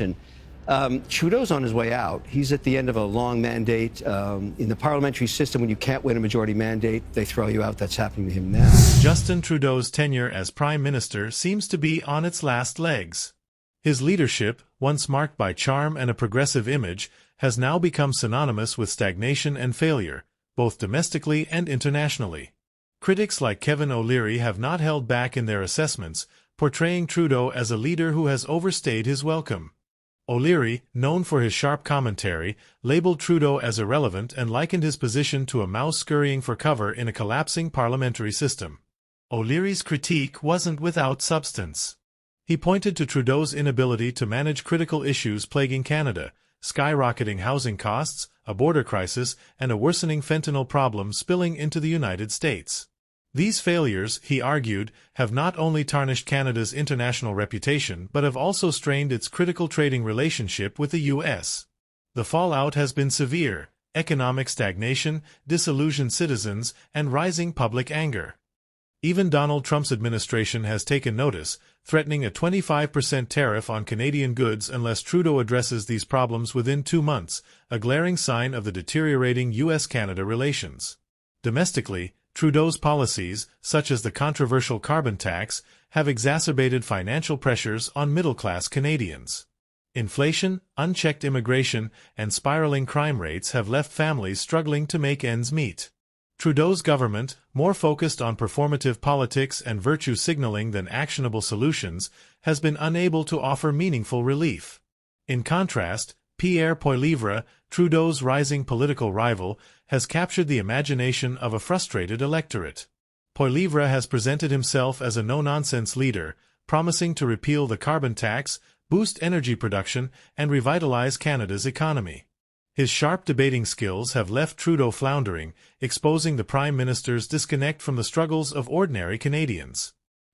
question. Trudeau's on his way out. He's at the end of a long mandate. In the parliamentary system, when you can't win a majority mandate, they throw you out. That's happening to him now. Justin Trudeau's tenure as Prime Minister seems to be on its last legs. His leadership, once marked by charm and a progressive image, has now become synonymous with stagnation and failure, both domestically and internationally. Critics like Kevin O'Leary have not held back in their assessments, portraying Trudeau as a leader who has overstayed his welcome. O'Leary, known for his sharp commentary, labeled Trudeau as irrelevant and likened his position to a mouse scurrying for cover in a collapsing parliamentary system. O'Leary's critique wasn't without substance. He pointed to Trudeau's inability to manage critical issues plaguing Canada, skyrocketing housing costs, a border crisis, and a worsening fentanyl problem spilling into the United States. These failures, he argued, have not only tarnished Canada's international reputation but have also strained its critical trading relationship with the U.S. The fallout has been severe: economic stagnation, disillusioned citizens, and rising public anger. Even Donald Trump's administration has taken notice, threatening a 25% tariff on Canadian goods unless Trudeau addresses these problems within 2 months, a glaring sign of the deteriorating U.S.-Canada relations. Domestically, Trudeau's policies, such as the controversial carbon tax, have exacerbated financial pressures on middle-class Canadians. Inflation, unchecked immigration, and spiraling crime rates have left families struggling to make ends meet. Trudeau's government, more focused on performative politics and virtue signaling than actionable solutions, has been unable to offer meaningful relief. In contrast, Pierre Poilievre, Trudeau's rising political rival, has captured the imagination of a frustrated electorate. Poilievre has presented himself as a no-nonsense leader, promising to repeal the carbon tax, boost energy production, and revitalize Canada's economy. His sharp debating skills have left Trudeau floundering, exposing the Prime Minister's disconnect from the struggles of ordinary Canadians.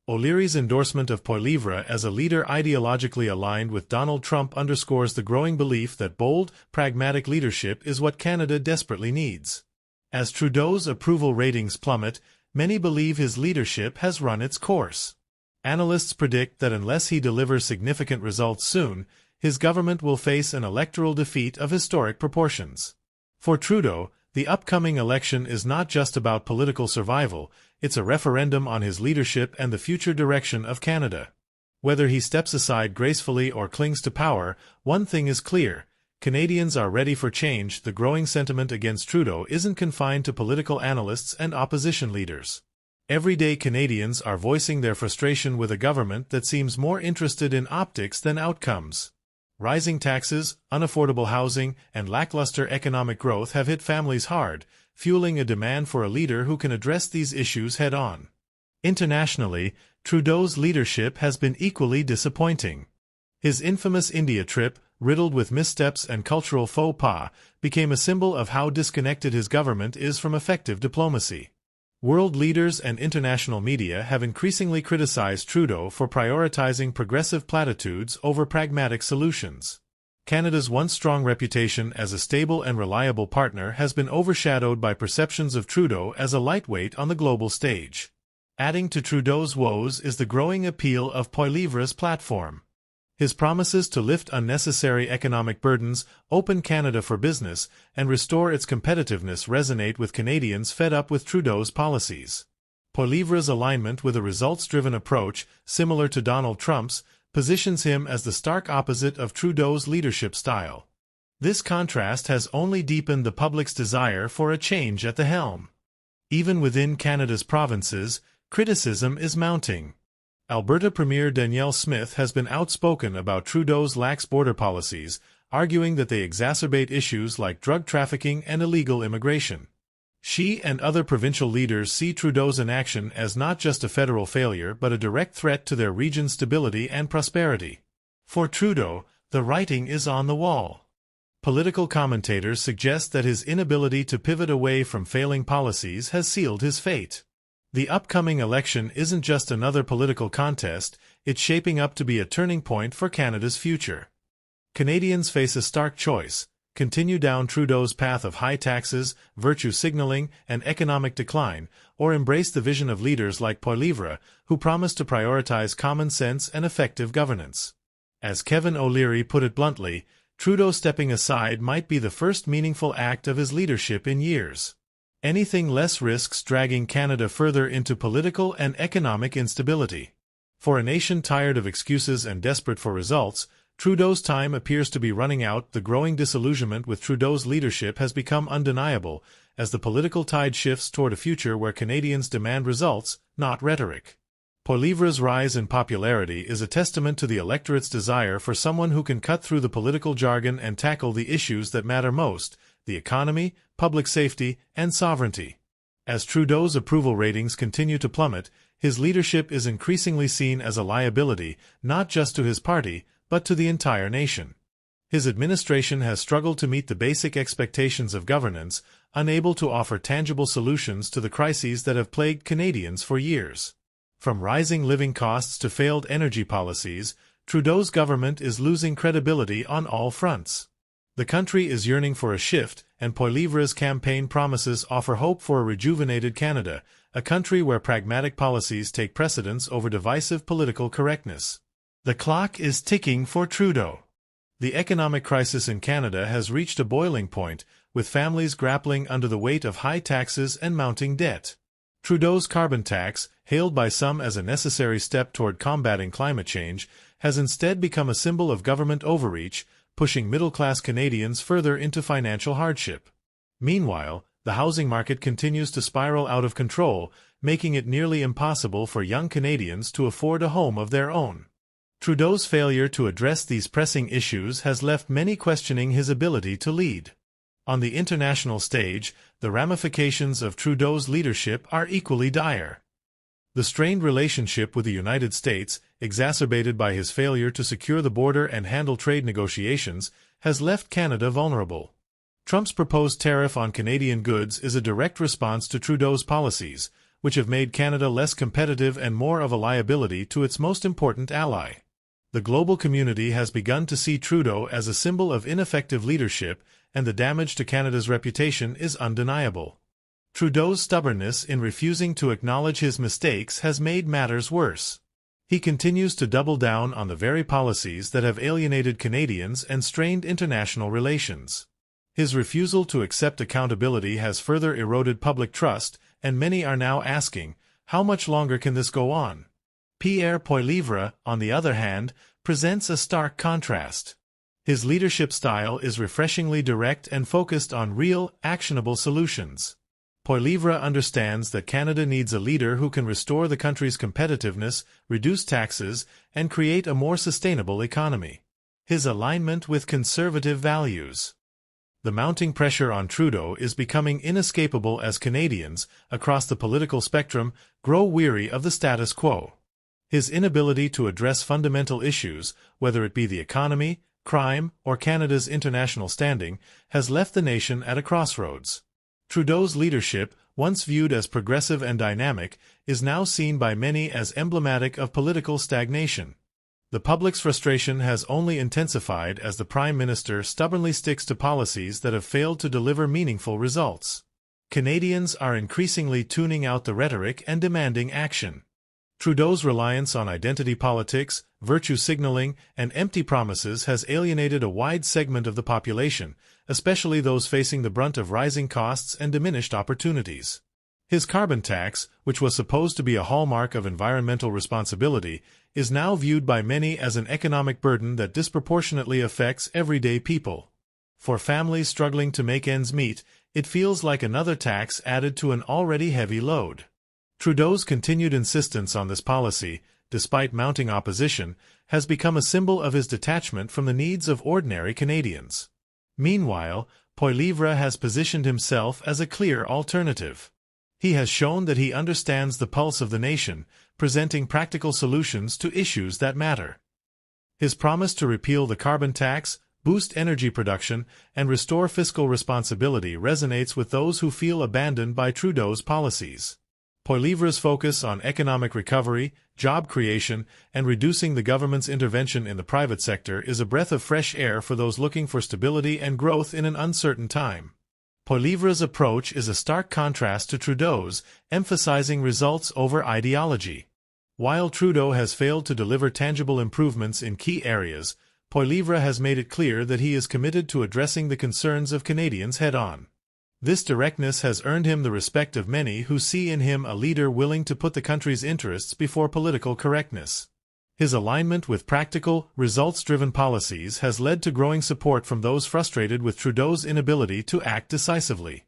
O'Leary's endorsement of Poilievre as a leader ideologically aligned with Donald Trump underscores the growing belief that bold, pragmatic leadership is what Canada desperately needs. As Trudeau's approval ratings plummet, many believe his leadership has run its course. Analysts predict that unless he delivers significant results soon, his government will face an electoral defeat of historic proportions. For Trudeau, the upcoming election is not just about political survival, it's a referendum on his leadership and the future direction of Canada. Whether he steps aside gracefully or clings to power, one thing is clear: Canadians are ready for change. The growing sentiment against Trudeau isn't confined to political analysts and opposition leaders. Everyday Canadians are voicing their frustration with a government that seems more interested in optics than outcomes. Rising taxes, unaffordable housing, and lackluster economic growth have hit families hard, fueling a demand for a leader who can address these issues head-on. Internationally, Trudeau's leadership has been equally disappointing. His infamous India trip, riddled with missteps and cultural faux pas, became a symbol of how disconnected his government is from effective diplomacy. World leaders and international media have increasingly criticized Trudeau for prioritizing progressive platitudes over pragmatic solutions. Canada's once strong reputation as a stable and reliable partner has been overshadowed by perceptions of Trudeau as a lightweight on the global stage. Adding to Trudeau's woes is the growing appeal of Poilievre's platform. His promises to lift unnecessary economic burdens, open Canada for business, and restore its competitiveness resonate with Canadians fed up with Trudeau's policies. Poilievre's alignment with a results-driven approach, similar to Donald Trump's, positions him as the stark opposite of Trudeau's leadership style. This contrast has only deepened the public's desire for a change at the helm. Even within Canada's provinces, criticism is mounting. Alberta Premier Danielle Smith has been outspoken about Trudeau's lax border policies, arguing that they exacerbate issues like drug trafficking and illegal immigration. She and other provincial leaders see Trudeau's inaction as not just a federal failure but a direct threat to their region's stability and prosperity. For Trudeau, the writing is on the wall. Political commentators suggest that his inability to pivot away from failing policies has sealed his fate. The upcoming election isn't just another political contest, it's shaping up to be a turning point for Canada's future. Canadians face a stark choice: continue down Trudeau's path of high taxes, virtue signaling, and economic decline, or embrace the vision of leaders like Poilievre, who promise to prioritize common sense and effective governance. As Kevin O'Leary put it bluntly, Trudeau stepping aside might be the first meaningful act of his leadership in years. Anything less risks dragging Canada further into political and economic instability. For a nation tired of excuses and desperate for results, Trudeau's time appears to be running out. The growing disillusionment with Trudeau's leadership has become undeniable, as the political tide shifts toward a future where Canadians demand results, not rhetoric. Poilievre's rise in popularity is a testament to the electorate's desire for someone who can cut through the political jargon and tackle the issues that matter most: the economy, public safety, and sovereignty. As Trudeau's approval ratings continue to plummet, his leadership is increasingly seen as a liability, not just to his party, but to the entire nation. His administration has struggled to meet the basic expectations of governance, unable to offer tangible solutions to the crises that have plagued Canadians for years. From rising living costs to failed energy policies, Trudeau's government is losing credibility on all fronts. The country is yearning for a shift, and Poilievre's campaign promises offer hope for a rejuvenated Canada, a country where pragmatic policies take precedence over divisive political correctness. The clock is ticking for Trudeau. The economic crisis in Canada has reached a boiling point, with families grappling under the weight of high taxes and mounting debt. Trudeau's carbon tax, hailed by some as a necessary step toward combating climate change, has instead become a symbol of government overreach, pushing middle-class Canadians further into financial hardship. Meanwhile, the housing market continues to spiral out of control, making it nearly impossible for young Canadians to afford a home of their own. Trudeau's failure to address these pressing issues has left many questioning his ability to lead. On the international stage, the ramifications of Trudeau's leadership are equally dire. The strained relationship with the United States, exacerbated by his failure to secure the border and handle trade negotiations, has left Canada vulnerable. Trump's proposed tariff on Canadian goods is a direct response to Trudeau's policies, which have made Canada less competitive and more of a liability to its most important ally. The global community has begun to see Trudeau as a symbol of ineffective leadership, and the damage to Canada's reputation is undeniable. Trudeau's stubbornness in refusing to acknowledge his mistakes has made matters worse. He continues to double down on the very policies that have alienated Canadians and strained international relations. His refusal to accept accountability has further eroded public trust, and many are now asking, how much longer can this go on? Pierre Poilievre, on the other hand, presents a stark contrast. His leadership style is refreshingly direct and focused on real, actionable solutions. Poilievre understands that Canada needs a leader who can restore the country's competitiveness, reduce taxes, and create a more sustainable economy. His alignment with conservative values. The mounting pressure on Trudeau is becoming inescapable as Canadians, across the political spectrum, grow weary of the status quo. His inability to address fundamental issues, whether it be the economy, crime, or Canada's international standing, has left the nation at a crossroads. Trudeau's leadership, once viewed as progressive and dynamic, is now seen by many as emblematic of political stagnation. The public's frustration has only intensified as the Prime Minister stubbornly sticks to policies that have failed to deliver meaningful results. Canadians are increasingly tuning out the rhetoric and demanding action. Trudeau's reliance on identity politics, virtue signaling, and empty promises has alienated a wide segment of the population, especially those facing the brunt of rising costs and diminished opportunities. His carbon tax, which was supposed to be a hallmark of environmental responsibility, is now viewed by many as an economic burden that disproportionately affects everyday people. For families struggling to make ends meet, it feels like another tax added to an already heavy load. Trudeau's continued insistence on this policy, despite mounting opposition, has become a symbol of his detachment from the needs of ordinary Canadians. Meanwhile, Poilievre has positioned himself as a clear alternative. He has shown that he understands the pulse of the nation, presenting practical solutions to issues that matter. His promise to repeal the carbon tax, boost energy production, and restore fiscal responsibility resonates with those who feel abandoned by Trudeau's policies. Poilievre's focus on economic recovery, job creation, and reducing the government's intervention in the private sector is a breath of fresh air for those looking for stability and growth in an uncertain time. Poilievre's approach is a stark contrast to Trudeau's, emphasizing results over ideology. While Trudeau has failed to deliver tangible improvements in key areas, Poilievre has made it clear that he is committed to addressing the concerns of Canadians head-on. This directness has earned him the respect of many who see in him a leader willing to put the country's interests before political correctness. His alignment with practical, results-driven policies has led to growing support from those frustrated with Trudeau's inability to act decisively.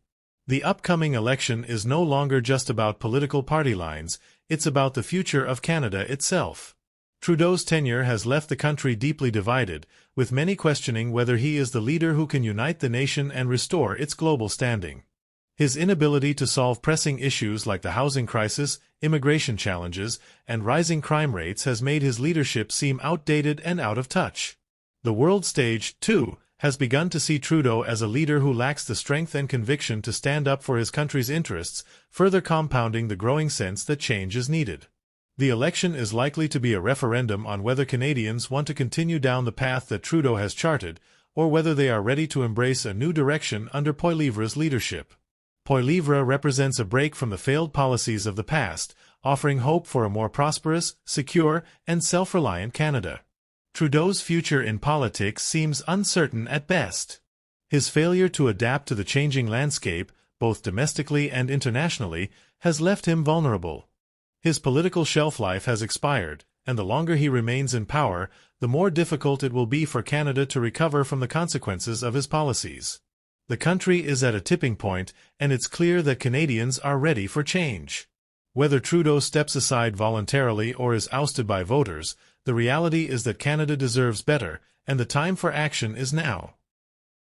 The upcoming election is no longer just about political party lines, it's about the future of Canada itself. Trudeau's tenure has left the country deeply divided, with many questioning whether he is the leader who can unite the nation and restore its global standing. His inability to solve pressing issues like the housing crisis, immigration challenges, and rising crime rates has made his leadership seem outdated and out of touch. The world stage, too, has begun to see Trudeau as a leader who lacks the strength and conviction to stand up for his country's interests, further compounding the growing sense that change is needed. The election is likely to be a referendum on whether Canadians want to continue down the path that Trudeau has charted, or whether they are ready to embrace a new direction under Poilievre's leadership. Poilievre represents a break from the failed policies of the past, offering hope for a more prosperous, secure, and self-reliant Canada. Trudeau's future in politics seems uncertain at best. His failure to adapt to the changing landscape, both domestically and internationally, has left him vulnerable. His political shelf life has expired, and the longer he remains in power, the more difficult it will be for Canada to recover from the consequences of his policies. The country is at a tipping point, and it's clear that Canadians are ready for change. Whether Trudeau steps aside voluntarily or is ousted by voters, the reality is that Canada deserves better, and the time for action is now.